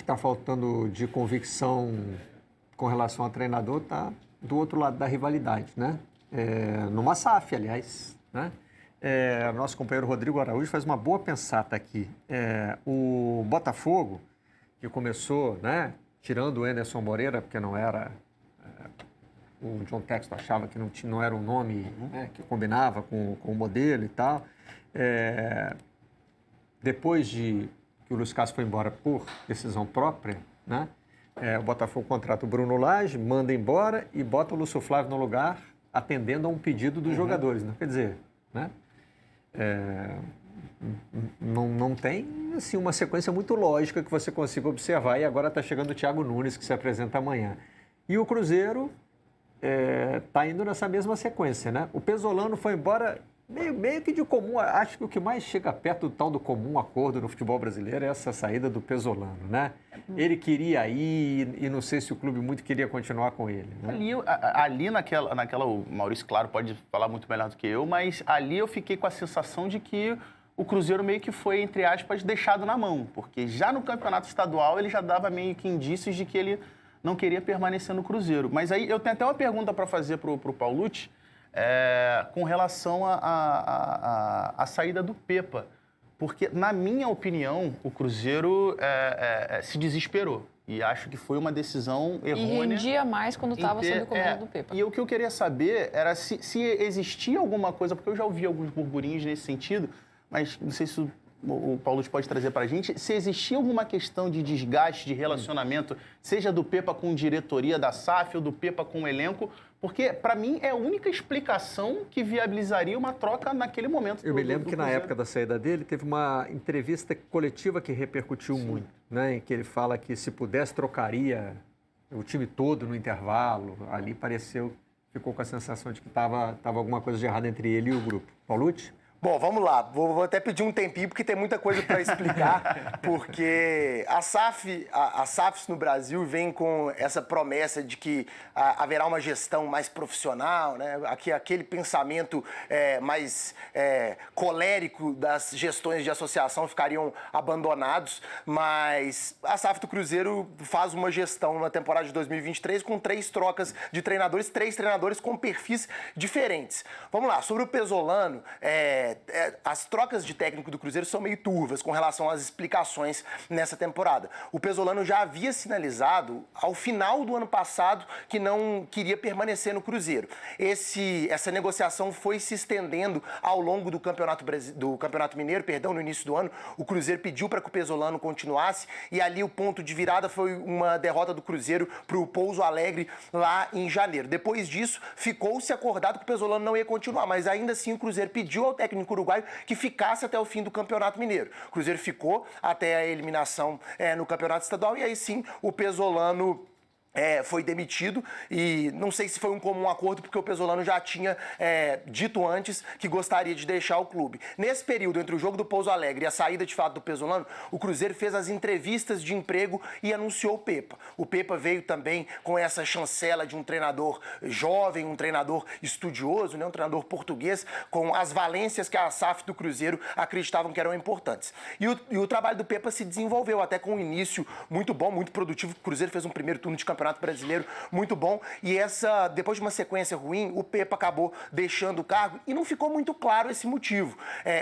está faltando de convicção com relação ao treinador está do outro lado da rivalidade, né? Numa SAF, aliás, né? Nosso companheiro Rodrigo Araújo faz uma boa pensata aqui. O Botafogo, que começou, né, tirando o Anderson Moreira, porque não era... o John Textor achava que não era um nome, né, que combinava com o modelo e tal. Depois que o Luiz Castro foi embora por decisão própria, né, o Botafogo contrata o Bruno Lage, manda embora e bota o Lúcio Flávio no lugar, atendendo a um pedido dos jogadores. Né? Quer dizer, né, não tem assim, uma sequência muito lógica que você consiga observar. E agora está chegando o Thiago Nunes, que se apresenta amanhã. E o Cruzeiro está indo nessa mesma sequência. Né? O Pesolano foi embora... Meio que de comum, acho que o que mais chega perto do tal do comum acordo no futebol brasileiro é essa saída do Pesolano, né? Ele queria ir e não sei se o clube muito queria continuar com ele, né? Ali naquela, o Maurício, claro, pode falar muito melhor do que eu, mas ali eu fiquei com a sensação de que o Cruzeiro meio que foi, entre aspas, deixado na mão, porque já no campeonato estadual ele já dava meio que indícios de que ele não queria permanecer no Cruzeiro. Mas aí eu tenho até uma pergunta para fazer para o Paulucci, com relação à saída do Pepa. Porque, na minha opinião, o Cruzeiro se desesperou. E acho que foi uma decisão errônea. E rendia mais quando estava sob o comando do Pepa. E o que eu queria saber era se existia alguma coisa, porque eu já ouvi alguns burburinhos nesse sentido, mas não sei se o Paulo pode trazer para a gente, se existia alguma questão de desgaste, de relacionamento, seja do Pepa com diretoria da SAF ou do Pepa com o elenco, porque, para mim, é a única explicação que viabilizaria uma troca naquele momento. Eu me lembro que, na época da saída dele, teve uma entrevista coletiva que repercutiu muito, né? Em que ele fala que, se pudesse, trocaria o time todo no intervalo. Ali ficou com a sensação de que estava alguma coisa de errado entre ele e o grupo. Paulucci? Bom, vamos lá. Vou até pedir um tempinho, porque tem muita coisa para explicar, porque as SAFs no Brasil vêm com essa promessa de que haverá uma gestão mais profissional, né? Aquele pensamento mais colérico das gestões de associação ficariam abandonados, mas a SAF do Cruzeiro faz uma gestão na temporada de 2023 com 3 trocas de treinadores, 3 treinadores com perfis diferentes. Vamos lá, sobre o Pesolano, as trocas de técnico do Cruzeiro são meio turvas com relação às explicações nessa temporada. O Pesolano já havia sinalizado ao final do ano passado que não queria permanecer no Cruzeiro. Essa negociação foi se estendendo ao longo do Campeonato Mineiro, no início do ano. O Cruzeiro pediu para que o Pesolano continuasse e ali o ponto de virada foi uma derrota do Cruzeiro para o Pouso Alegre lá em janeiro. Depois disso, ficou-se acordado que o Pesolano não ia continuar, mas ainda assim o Cruzeiro pediu ao técnico uruguaio que ficasse até o fim do Campeonato Mineiro. O Cruzeiro ficou até a eliminação no Campeonato Estadual e aí sim o Pesolano foi demitido e não sei se foi um comum acordo porque o Pesolano já tinha dito antes que gostaria de deixar o clube. Nesse período entre o jogo do Pouso Alegre e a saída de fato do Pesolano, o Cruzeiro fez as entrevistas de emprego e anunciou o Pepa. O Pepa veio também com essa chancela de um treinador jovem, um treinador estudioso, né, um treinador português, com as valências que a SAF do Cruzeiro acreditavam que eram importantes. E o trabalho do Pepa se desenvolveu até com um início muito bom, muito produtivo. O Cruzeiro fez um primeiro turno de Campeonato Brasileiro muito bom e depois de uma sequência ruim, o Pepa acabou deixando o cargo e não ficou muito claro esse motivo.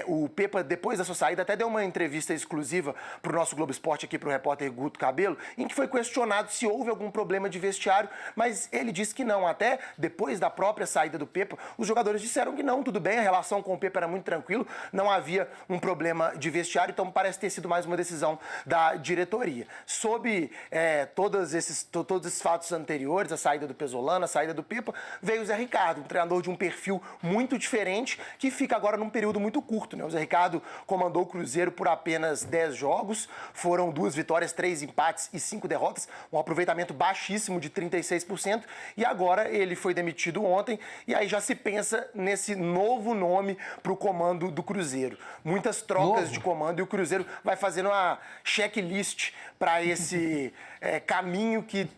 O Pepa, depois da sua saída, até deu uma entrevista exclusiva para o nosso Globo Esporte aqui para o repórter Guto Cabello, em que foi questionado se houve algum problema de vestiário, mas ele disse que não. Até depois da própria saída do Pepa, os jogadores disseram que não, tudo bem, a relação com o Pepa era muito tranquilo, não havia um problema de vestiário, então parece ter sido mais uma decisão da diretoria. Sob todos esses fatos anteriores, a saída do Pesolano, a saída do Pepa, veio o Zé Ricardo, um treinador de um perfil muito diferente, que fica agora num período muito curto, né? O Zé Ricardo comandou o Cruzeiro por apenas 10 jogos, foram 2 vitórias, 3 empates e 5 derrotas, um aproveitamento baixíssimo de 36%, e agora ele foi demitido ontem, e aí já se pensa nesse novo nome para o comando do Cruzeiro. Muitas trocas de comando e o Cruzeiro vai fazendo uma checklist para esse caminho que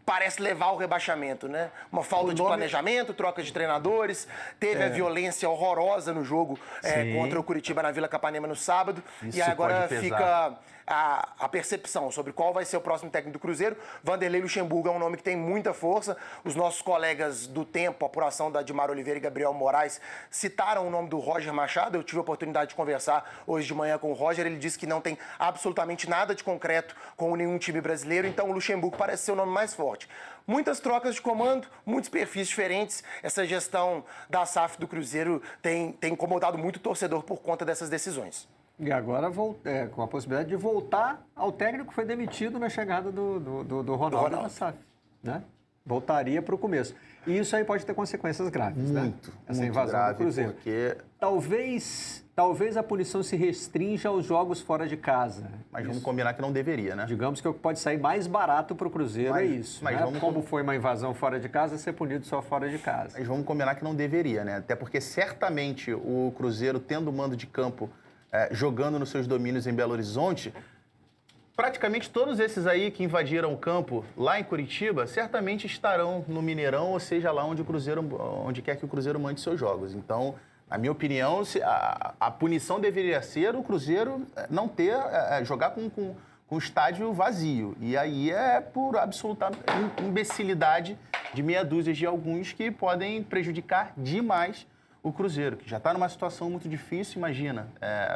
parece levar ao rebaixamento, né? Uma falta de planejamento, troca de treinadores, teve a violência horrorosa no jogo contra o Curitiba na Vila Capanema no sábado, Isso e agora a percepção sobre qual vai ser o próximo técnico do Cruzeiro, Vanderlei Luxemburgo é um nome que tem muita força. Os nossos colegas do Tempo, apuração da Dimar Oliveira e Gabriel Moraes, citaram o nome do Roger Machado. Eu tive a oportunidade de conversar hoje de manhã com o Roger. Ele disse que não tem absolutamente nada de concreto com nenhum time brasileiro, então o Luxemburgo parece ser o nome mais forte. Muitas trocas de comando, muitos perfis diferentes. Essa gestão da SAF do Cruzeiro tem incomodado muito o torcedor por conta dessas decisões. E agora com a possibilidade de voltar ao técnico que foi demitido na chegada do Ronaldo na SAF, né? Voltaria para o começo. E isso aí pode ter consequências graves, né? Essa invasão grave, do Cruzeiro. Porque... Talvez a punição se restrinja aos jogos fora de casa. Mas vamos combinar que não deveria, né? Digamos que o que pode sair mais barato para o Cruzeiro é isso. Mas né? Como foi uma invasão fora de casa, ser punido só fora de casa. Mas vamos combinar que não deveria, né? Até porque certamente o Cruzeiro, tendo mando de campo, jogando nos seus domínios em Belo Horizonte, praticamente todos esses aí que invadiram o campo lá em Curitiba, certamente estarão no Mineirão, ou seja, lá onde quer que o Cruzeiro mande seus jogos. Então, na minha opinião, a punição deveria ser o Cruzeiro não jogar com o estádio vazio. E aí é por absoluta imbecilidade de meia dúzia de alguns que podem prejudicar demais o Cruzeiro, que já está numa situação muito difícil, imagina.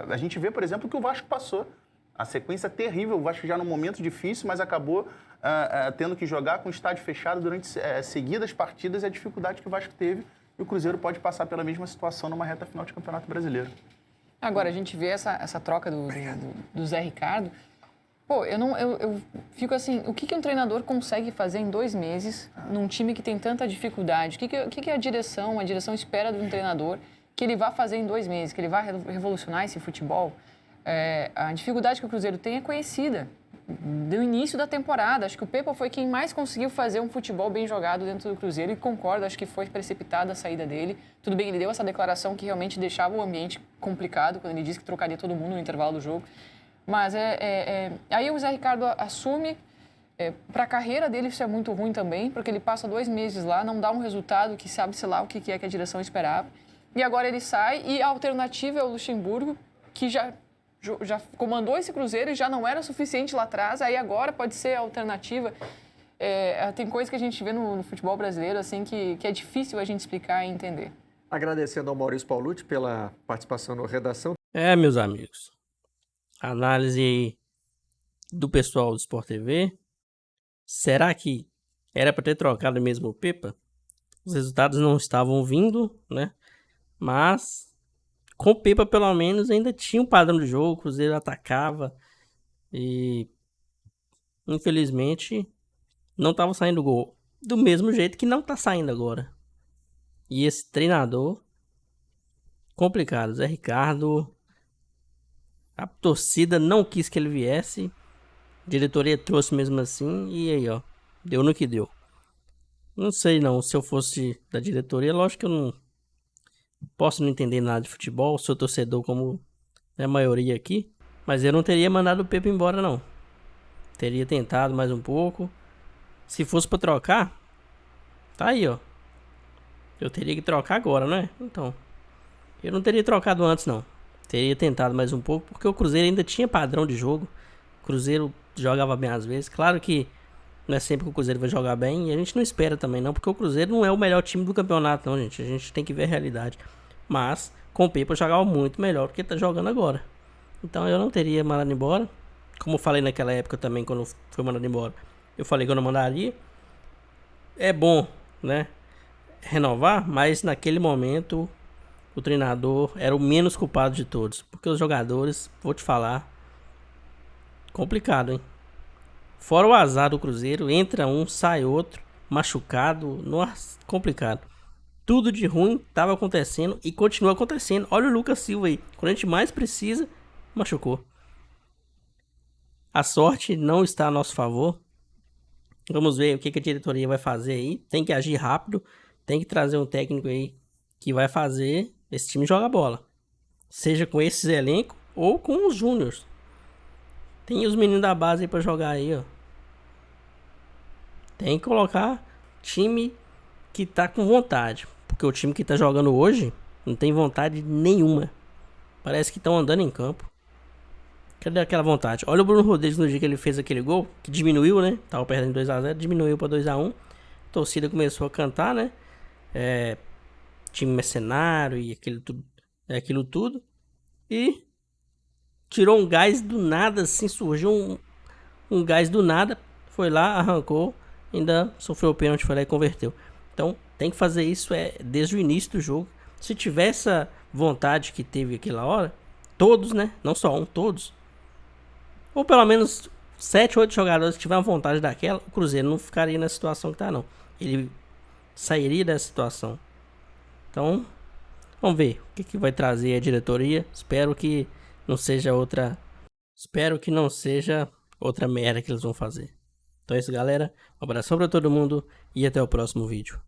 A gente vê, por exemplo, que o Vasco passou. A sequência terrível, o Vasco já num momento difícil, mas acabou tendo que jogar com o estádio fechado durante seguidas partidas e a dificuldade que o Vasco teve. E o Cruzeiro pode passar pela mesma situação numa reta final de Campeonato Brasileiro. Agora, a gente vê essa troca do Zé Ricardo. Pô, eu fico assim, o que um treinador consegue fazer em 2 meses num time que tem tanta dificuldade? O que a direção espera de um treinador que ele vá fazer em 2 meses, que ele vá revolucionar esse futebol? A dificuldade que o Cruzeiro tem é conhecida do início da temporada. Acho que o Pepa foi quem mais conseguiu fazer um futebol bem jogado dentro do Cruzeiro e concordo, acho que foi precipitada a saída dele. Tudo bem, ele deu essa declaração que realmente deixava o ambiente complicado, quando ele disse que trocaria todo mundo no intervalo do jogo. Mas aí o Zé Ricardo assume, para a carreira dele isso é muito ruim também, porque ele passa 2 meses lá, não dá um resultado que sabe-se lá o que é que a direção esperava. E agora ele sai e a alternativa é o Luxemburgo, que já comandou esse Cruzeiro e já não era suficiente lá atrás, aí agora pode ser a alternativa. Tem coisa que a gente vê no futebol brasileiro assim que é difícil a gente explicar e entender. Agradecendo ao Maurício Paulucci pela participação na redação. Meus amigos, análise do pessoal do Sport TV. Será que era para ter trocado mesmo o Pepa? Os resultados não estavam vindo, né? Mas com o Pepa, pelo menos, ainda tinha um padrão de jogo, o Cruzeiro atacava e, infelizmente, não estava saindo gol. Do mesmo jeito que não está saindo agora. E esse treinador, complicado. Zé Ricardo, a torcida não quis que ele viesse, a diretoria trouxe mesmo assim, e aí, ó, deu no que deu. Não sei não, se eu fosse da diretoria, lógico que eu não posso não entender nada de futebol, sou torcedor como a maioria aqui, mas eu não teria mandado o Pepa embora não. Teria tentado mais um pouco. Se fosse pra trocar, tá aí, ó. Eu teria que trocar agora, não é? Então, eu não teria trocado antes não. Teria tentado mais um pouco, porque o Cruzeiro ainda tinha padrão de jogo. O Cruzeiro jogava bem às vezes. Claro que não é sempre que o Cruzeiro vai jogar bem, e a gente não espera também não, porque o Cruzeiro não é o melhor time do campeonato não, gente. A gente tem que ver a realidade. Mas, com o Pepa jogava muito melhor do que tá jogando agora. Então eu não teria mandado embora. Como eu falei naquela época também, quando foi mandado embora, eu falei que eu não mandaria. É bom, né, renovar, mas naquele momento o treinador era o menos culpado de todos. Porque os jogadores, vou te falar, complicado, hein? Fora o azar do Cruzeiro, entra um, sai outro, machucado, nossa, complicado. Tudo de ruim estava acontecendo e continua acontecendo. Olha o Lucas Silva aí, quando a gente mais precisa, machucou. A sorte não está a nosso favor. Vamos ver o que a diretoria vai fazer aí. Tem que agir rápido, tem que trazer um técnico aí que vai fazer esse time jogar bola. Seja com esses elencos ou com os júniors. Tem os meninos da base aí pra jogar aí, ó. Tem que colocar time que tá com vontade. Porque o time que tá jogando hoje não tem vontade nenhuma. Parece que estão andando em campo. Cadê aquela vontade? Olha o Bruno Rodrigues no dia que ele fez aquele gol, que diminuiu, né? Tava perdendo 2-0, diminuiu pra 2-1. A torcida começou a cantar, né? Time mercenário e aquilo tudo. E tirou um gás do nada, assim, surgiu um gás do nada. Foi lá, arrancou, ainda sofreu o pênalti, foi lá e converteu. Então, tem que fazer isso desde o início do jogo. Se tiver essa vontade que teve aquela hora, todos, né? Não só um, todos. Ou pelo menos 7, 8 jogadores que tiveram vontade daquela, o Cruzeiro não ficaria na situação que tá, não. Ele sairia dessa situação. Então, vamos ver o que vai trazer a diretoria. Espero que não seja outra merda que eles vão fazer. Então é isso, galera. Um abração pra todo mundo e até o próximo vídeo.